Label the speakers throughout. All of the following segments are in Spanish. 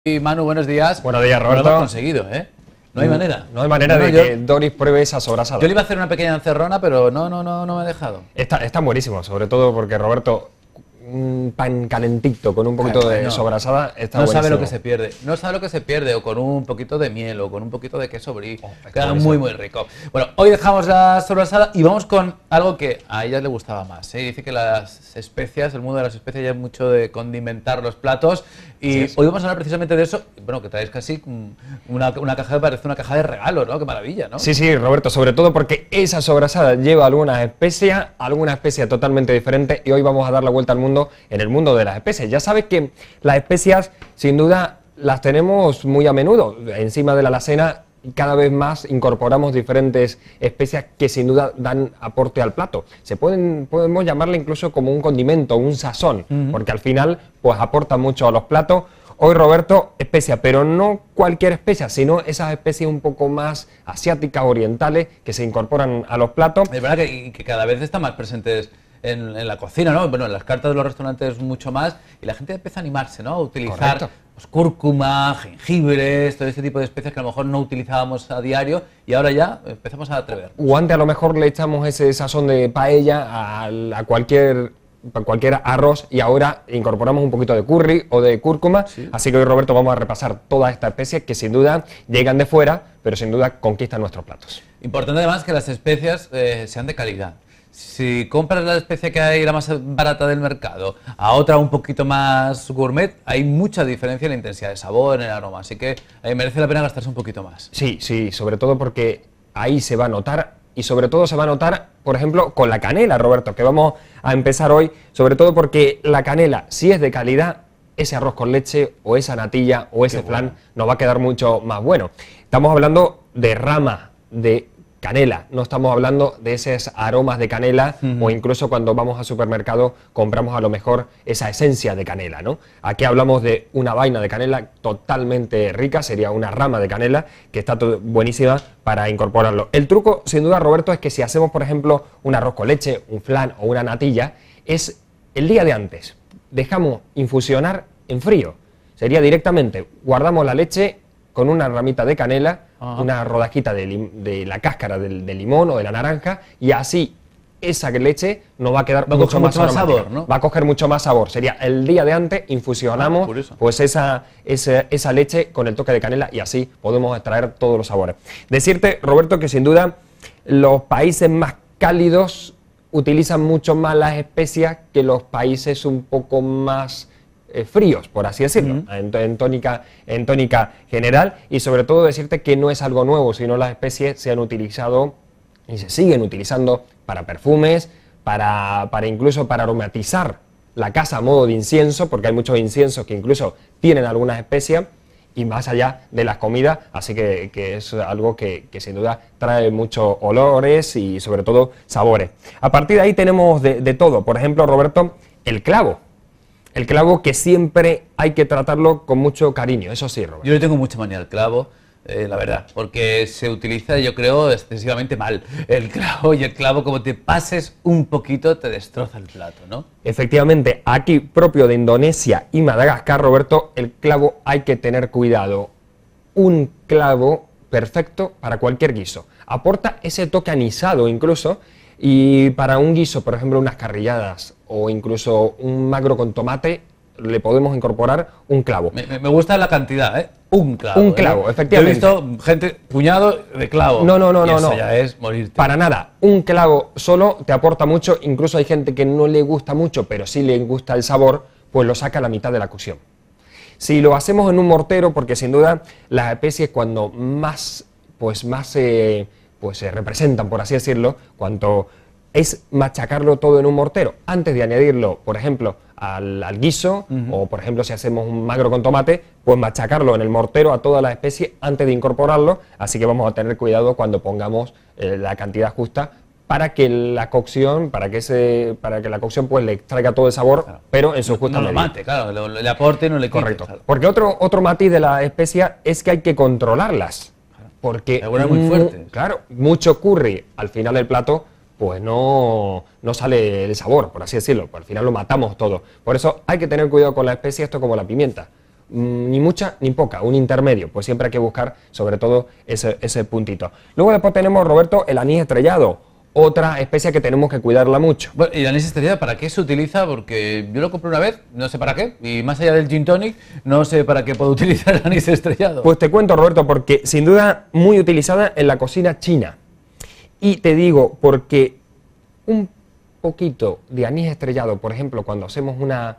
Speaker 1: Y Manu, buenos días.
Speaker 2: Buenos días,
Speaker 1: No
Speaker 2: Roberto.
Speaker 1: lo hemos conseguido, ¿eh? No hay manera.
Speaker 2: No hay manera de que Doris pruebe esa sobrasada.
Speaker 1: Yo le iba a hacer una pequeña encerrona, pero no me ha dejado.
Speaker 2: Está buenísimo, sobre todo porque Roberto, un pan calentito con un poquito de sobrasada está buenísimo.
Speaker 1: No sabe lo que se pierde. No sabe lo que se pierde, o con un poquito de miel, o con un poquito de queso brie. Queda muy rico. Bueno, hoy dejamos la sobrasada y vamos con algo que a ella le gustaba más, ¿eh? Dice que las especias, el mundo de las especias, ya es mucho de condimentar los platos. Y hoy vamos a hablar precisamente de eso. Bueno, que traes casi una caja que parece una caja de regalo, ¿no? Qué maravilla, ¿no?
Speaker 2: Sí, Roberto, sobre todo porque esa sobrasada lleva alguna especia totalmente diferente, y hoy vamos a dar la vuelta al mundo en el mundo de las especias. Ya sabes que las especias, sin duda, las tenemos muy a menudo encima de la alacena. Cada vez más incorporamos diferentes especias que sin duda dan aporte al plato. Podemos llamarle incluso como un condimento, un sazón, porque al final pues aporta mucho a los platos. Hoy, Roberto, especia, pero no cualquier especia, sino esas especies un poco más asiáticas, orientales, que se incorporan a los platos.
Speaker 1: Es verdad que cada vez están más presentes en la cocina, ¿no? Bueno, en las cartas de los restaurantes mucho más, y la gente empieza a animarse, ¿no? A utilizar pues, cúrcuma, jengibre, todo este tipo de especias que a lo mejor no utilizábamos a diario, y ahora ya empezamos a atrever.
Speaker 2: O antes a lo mejor le echamos ese sazón de paella a cualquier arroz, y ahora incorporamos un poquito de curry o de cúrcuma. Así que hoy, Roberto, vamos a repasar todas estas especies que sin duda llegan de fuera, pero sin duda conquistan nuestros platos.
Speaker 1: Importante además que las especias sean de calidad. Si compras la especia que hay, la más barata del mercado, a otra un poquito más gourmet, hay mucha diferencia en la intensidad de sabor, en el aroma, así que merece la pena gastarse un poquito más.
Speaker 2: Sí, sobre todo porque ahí se va a notar, y sobre todo se va a notar, por ejemplo, con la canela, Roberto, que vamos a empezar hoy, sobre todo porque la canela, si es de calidad, ese arroz con leche o esa natilla o ese flan nos va a quedar mucho más bueno. Estamos hablando de rama de canela, no estamos hablando de esos aromas de canela, o incluso cuando vamos al supermercado compramos a lo mejor esa esencia de canela, ¿no? Aquí hablamos de una vaina de canela totalmente rica, sería una rama de canela que está buenísima para incorporarlo. El truco, sin duda, Roberto, es que si hacemos, por ejemplo, un arroz con leche, un flan o una natilla, es el día de antes. Dejamos infusionar en frío. Sería directamente, guardamos la leche con una ramita de canela, una rodajita de la cáscara del limón o de la naranja, y así esa leche nos va a quedar mucho más sabor, ¿no? Va a coger mucho más sabor. Sería el día de antes, infusionamos pues esa leche con el toque de canela, y así podemos extraer todos los sabores. Decirte, Roberto, que sin duda los países más cálidos utilizan mucho más las especias que los países un poco más fríos, por así decirlo, en tónica general. Y sobre todo decirte que no es algo nuevo, sino las especies se han utilizado y se siguen utilizando para perfumes, para incluso para aromatizar la casa a modo de incienso, porque hay muchos inciensos que incluso tienen algunas especias, y más allá de las comidas, así que es algo que sin duda trae muchos olores y sobre todo sabores. A partir de ahí tenemos de todo. Por ejemplo, Roberto, el clavo. El clavo, que siempre hay que tratarlo con mucho cariño, eso sí, Roberto.
Speaker 1: Yo le tengo mucha manía al clavo, la verdad, porque se utiliza, yo creo, excesivamente mal el clavo, y el clavo, como te pases un poquito, te destroza el plato, ¿no?
Speaker 2: Efectivamente, aquí propio de Indonesia y Madagascar, Roberto, el clavo hay que tener cuidado. Un clavo perfecto para cualquier guiso. Aporta ese toque anisado incluso, y para un guiso, por ejemplo, unas carrilladas o incluso un magro con tomate, le podemos incorporar un clavo.
Speaker 1: Me gusta la cantidad, ¿eh? Un clavo.
Speaker 2: Un clavo, efectivamente.
Speaker 1: Yo he visto gente, puñado de clavo.
Speaker 2: No.
Speaker 1: Eso ya es morirte.
Speaker 2: Para nada. Un clavo solo te aporta mucho. Incluso hay gente que no le gusta mucho, pero sí le gusta el sabor, pues lo saca a la mitad de la cocción. Si lo hacemos en un mortero, porque sin duda las especies cuando más se representan, por así decirlo, cuanto es machacarlo todo en un mortero antes de añadirlo, por ejemplo, al guiso, o por ejemplo si hacemos un magro con tomate, pues machacarlo en el mortero a todas las especies antes de incorporarlo. Así que vamos a tener cuidado cuando pongamos la cantidad justa para que la cocción, para que la cocción pues le extraiga todo el sabor, pero en su justa medida.
Speaker 1: No lo mate, claro, le aporte y no le quite.
Speaker 2: Correcto. Claro. Porque otro matiz de la especia es que hay que controlarlas. Porque
Speaker 1: muy fuerte.
Speaker 2: Claro, mucho curry al final del plato pues no sale el sabor, por así decirlo, pues al final lo matamos todo. Por eso hay que tener cuidado con la especia, esto como la pimienta. ni mucha ni poca, un intermedio, pues siempre hay que buscar sobre todo ese puntito. Luego después tenemos, Roberto, el anís estrellado, otra especia que tenemos que cuidarla mucho.
Speaker 1: Bueno, ¿y el anís estrellado para qué se utiliza? Porque yo lo compré una vez, no sé para qué, y más allá del gin tonic, no sé para qué puedo utilizar el anís estrellado.
Speaker 2: Pues te cuento, Roberto, porque sin duda muy utilizada en la cocina china. Y te digo, porque un poquito de anís estrellado, por ejemplo, cuando hacemos una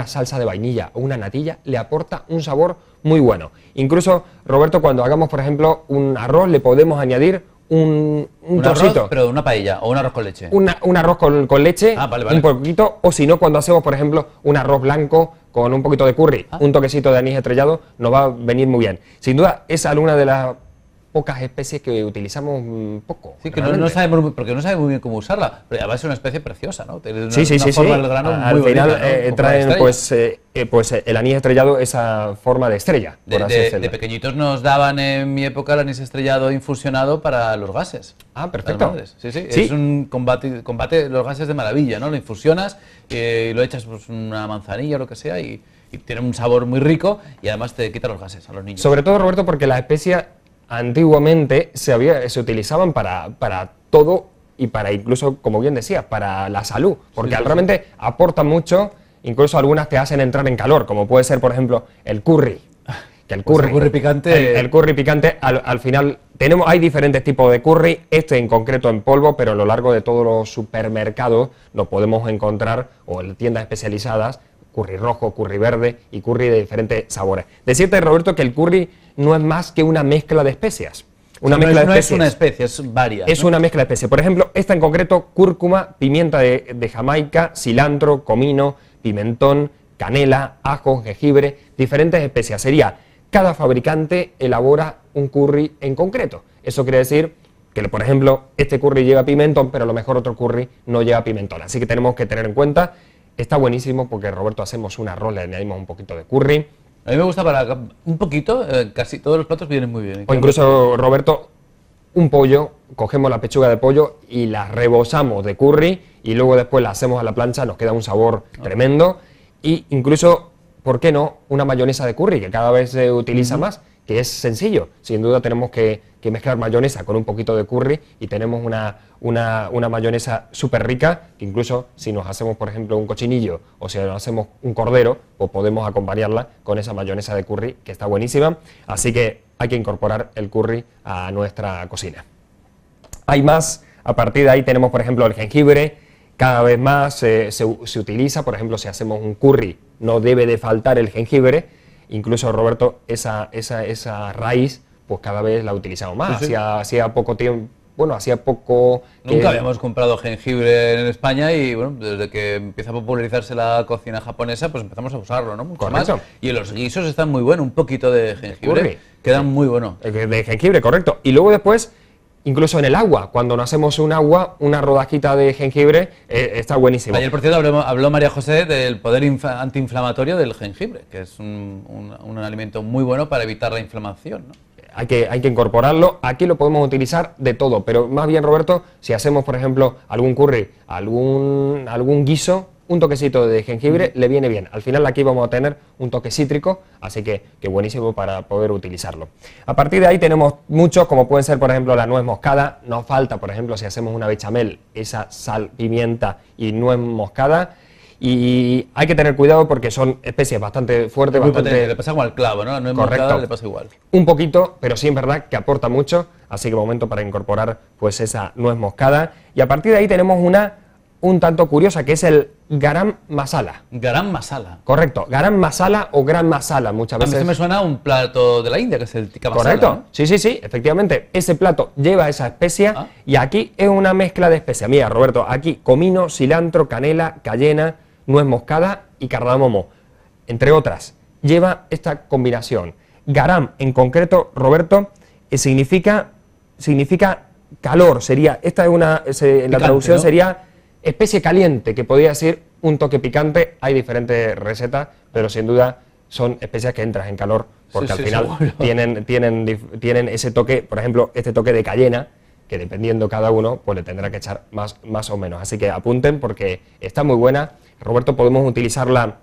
Speaker 2: salsa de vainilla o una natilla, le aporta un sabor muy bueno. Incluso, Roberto, cuando hagamos, por ejemplo, un arroz, le podemos añadir un trocito.
Speaker 1: Arroz, pero una paella o un arroz con leche.
Speaker 2: Un arroz con leche,
Speaker 1: vale.
Speaker 2: un poquito, o si no, cuando hacemos, por ejemplo, un arroz blanco con un poquito de curry, un toquecito de anís estrellado, nos va a venir muy bien. Sin duda, es alguna de las pocas especies que utilizamos poco.
Speaker 1: Sí, que no sabemos, porque no sabemos muy bien cómo usarla, pero además es una especie preciosa, ¿no? Tiene una forma del grano muy
Speaker 2: al final
Speaker 1: bonita, ¿no?
Speaker 2: traen pues el anís estrellado, esa forma de estrella, por así decirlo.
Speaker 1: De pequeñitos nos daban en mi época el anís estrellado infusionado para los gases.
Speaker 2: Ah, perfecto.
Speaker 1: Sí, es un combate los gases de maravilla, ¿no? Lo infusionas, lo echas pues, una manzanilla o lo que sea y tiene un sabor muy rico y además te quita los gases a los niños.
Speaker 2: Sobre todo, Roberto, porque las especias antiguamente se utilizaban para todo y para incluso, como bien decía, para la salud, porque realmente aportan mucho, incluso algunas te hacen entrar en calor, como puede ser, por ejemplo, el curry. Que el curry
Speaker 1: picante...
Speaker 2: El curry picante, al final, hay diferentes tipos de curry, este en concreto en polvo, pero a lo largo de todos los supermercados lo podemos encontrar, o en tiendas especializadas, curry rojo, curry verde y curry de diferentes sabores. Decirte, Roberto, que el curry no es más que una mezcla de especias.
Speaker 1: No es una especie, es varias.
Speaker 2: Es una mezcla de especies. Por ejemplo, esta en concreto, cúrcuma, pimienta de Jamaica, cilantro, comino, pimentón, canela, ajo, jengibre, diferentes especias. Cada fabricante elabora un curry en concreto. Eso quiere decir que, por ejemplo, este curry lleva pimentón, pero a lo mejor otro curry no lleva pimentón. Así que tenemos que tener en cuenta. Está buenísimo porque, Roberto, hacemos un arroz, le añadimos un poquito de curry.
Speaker 1: A mí me gusta para un poquito, casi todos los platos vienen muy bien.
Speaker 2: O incluso, Roberto, un pollo, cogemos la pechuga de pollo y la rebozamos de curry y luego después la hacemos a la plancha, nos queda un sabor tremendo. Y incluso, ¿por qué no?, una mayonesa de curry, que cada vez se utiliza más, que es sencillo. Sin duda tenemos que mezclar mayonesa con un poquito de curry y tenemos una mayonesa súper rica, que incluso si nos hacemos, por ejemplo, un cochinillo o si nos hacemos un cordero, pues podemos acompañarla con esa mayonesa de curry, que está buenísima. Así que hay que incorporar el curry a nuestra cocina. Hay más, a partir de ahí tenemos, por ejemplo, el jengibre. Cada vez más se utiliza, por ejemplo, si hacemos un curry, no debe de faltar el jengibre. Incluso, Roberto, esa raíz, pues cada vez la utilizamos más. Hacía poco tiempo, hacía poco...
Speaker 1: Nunca habíamos comprado jengibre en España y, bueno, desde que empieza a popularizarse la cocina japonesa, pues empezamos a usarlo, ¿no? Mucho más. Y en los guisos están muy buenos, un poquito de jengibre, quedan muy buenos.
Speaker 2: De jengibre, correcto. Y luego después, incluso en el agua, cuando nos hacemos un agua, una rodajita de jengibre, está buenísimo.
Speaker 1: Ayer, por cierto, habló María José del poder antiinflamatorio del jengibre, que es un alimento muy bueno para evitar la inflamación, ¿no?
Speaker 2: Hay que incorporarlo. Aquí lo podemos utilizar de todo, pero más bien, Roberto, si hacemos, por ejemplo, algún curry, algún guiso, un toquecito de jengibre le viene bien. Al final aquí vamos a tener un toque cítrico, así que buenísimo para poder utilizarlo. A partir de ahí tenemos muchos, como pueden ser, por ejemplo, la nuez moscada. Nos falta, por ejemplo, si hacemos una bechamel, esa sal, pimienta y nuez moscada. Y hay que tener cuidado porque son especies bastante fuertes.
Speaker 1: Le pasa como al clavo, ¿no? No es moscada, le pasa igual.
Speaker 2: Un poquito, pero sí es verdad que aporta mucho, así que momento para incorporar pues esa nuez moscada. Y a partir de ahí tenemos una un tanto curiosa, que es el garam masala.
Speaker 1: Garam masala.
Speaker 2: Correcto, garam masala o gran masala muchas veces.
Speaker 1: A mí se me suena a un plato de la India, que es el tikka masala.
Speaker 2: Correcto,
Speaker 1: ¿no?
Speaker 2: sí, efectivamente. Ese plato lleva esa especia y aquí es una mezcla de especias. Mira, Roberto, aquí comino, cilantro, canela, cayena, nuez moscada y cardamomo, entre otras. Lleva esta combinación. Garam, en concreto, Roberto, significa calor. Sería, esta es una, la traducción, ¿no? Sería especie caliente, que podría decir un toque picante. Hay diferentes recetas, pero sin duda son especias que entran en calor, porque al final tienen ese toque, por ejemplo, este toque de cayena, que dependiendo cada uno, pues le tendrá que echar más o menos. Así que apunten porque está muy buena. Roberto, podemos utilizarla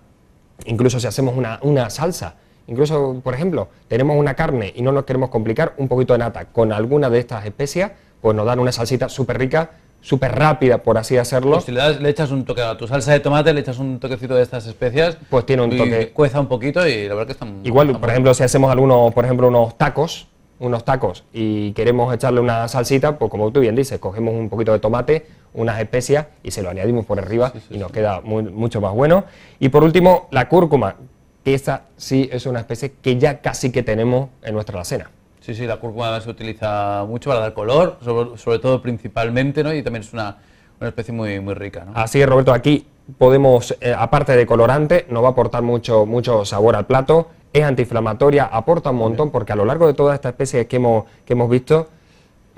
Speaker 2: incluso si hacemos una salsa, incluso, por ejemplo, tenemos una carne y no nos queremos complicar, un poquito de nata con alguna de estas especias, pues nos dan una salsita súper rica, súper rápida, por así hacerlo.
Speaker 1: Pues si le echas un toque a tu salsa de tomate, le echas un toquecito de estas especias,
Speaker 2: pues tiene un toque.
Speaker 1: Cueza un poquito y la verdad que están...
Speaker 2: Igual, por ejemplo, si hacemos algunos, por ejemplo, unos tacos y queremos echarle una salsita, pues como tú bien dices, cogemos un poquito de tomate, unas especias y se lo añadimos por arriba y nos queda mucho más bueno. Y por último, la cúrcuma, que esta sí es una especie que ya casi que tenemos en nuestra alacena.
Speaker 1: Sí, la cúrcuma se utiliza mucho para dar color, sobre todo principalmente, ¿no? Y también es una especie muy rica, ¿no?
Speaker 2: Así es, Roberto, aquí podemos, aparte de colorante, nos va a aportar mucho sabor al plato, es antiinflamatoria, aporta un montón, porque a lo largo de todas estas especies que hemos visto,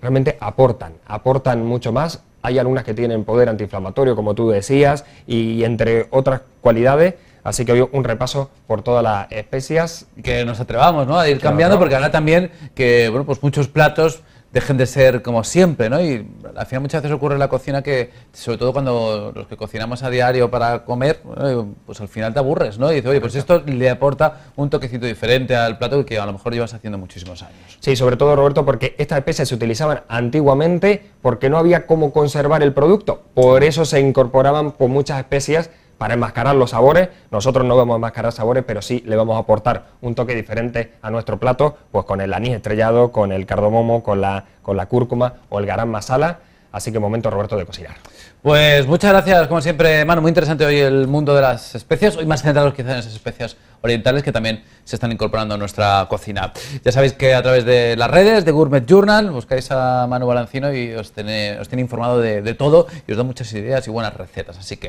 Speaker 2: realmente aportan mucho más. Hay algunas que tienen poder antiinflamatorio, como tú decías, y entre otras cualidades. Así que hoy un repaso por todas las especias.
Speaker 1: Que nos atrevamos, ¿no?, a ir cambiando, porque ahora también que, bueno, pues muchos platos dejen de ser como siempre, ¿no? Y al final muchas veces ocurre en la cocina que, sobre todo cuando los que cocinamos a diario para comer, pues al final te aburres, ¿no? Y dices, oye, pues esto le aporta un toquecito diferente al plato que a lo mejor llevas haciendo muchísimos años.
Speaker 2: Sí, sobre todo, Roberto, porque estas especias se utilizaban antiguamente porque no había cómo conservar el producto. Por eso se incorporaban pues, muchas especias para enmascarar los sabores. Nosotros no vamos a enmascarar sabores, pero sí le vamos a aportar un toque diferente a nuestro plato, pues con el anís estrellado, con el cardamomo, con la cúrcuma o el garam masala. Así que momento, Roberto, de cocinar.
Speaker 1: Pues muchas gracias, como siempre, Manu. Muy interesante hoy el mundo de las especias, hoy más centrados quizás en esas especias orientales que también se están incorporando a nuestra cocina. Ya sabéis que a través de las redes de Gourmet Journal buscáis a Manu Balancino y os tiene informado de todo y os da muchas ideas y buenas recetas. Así que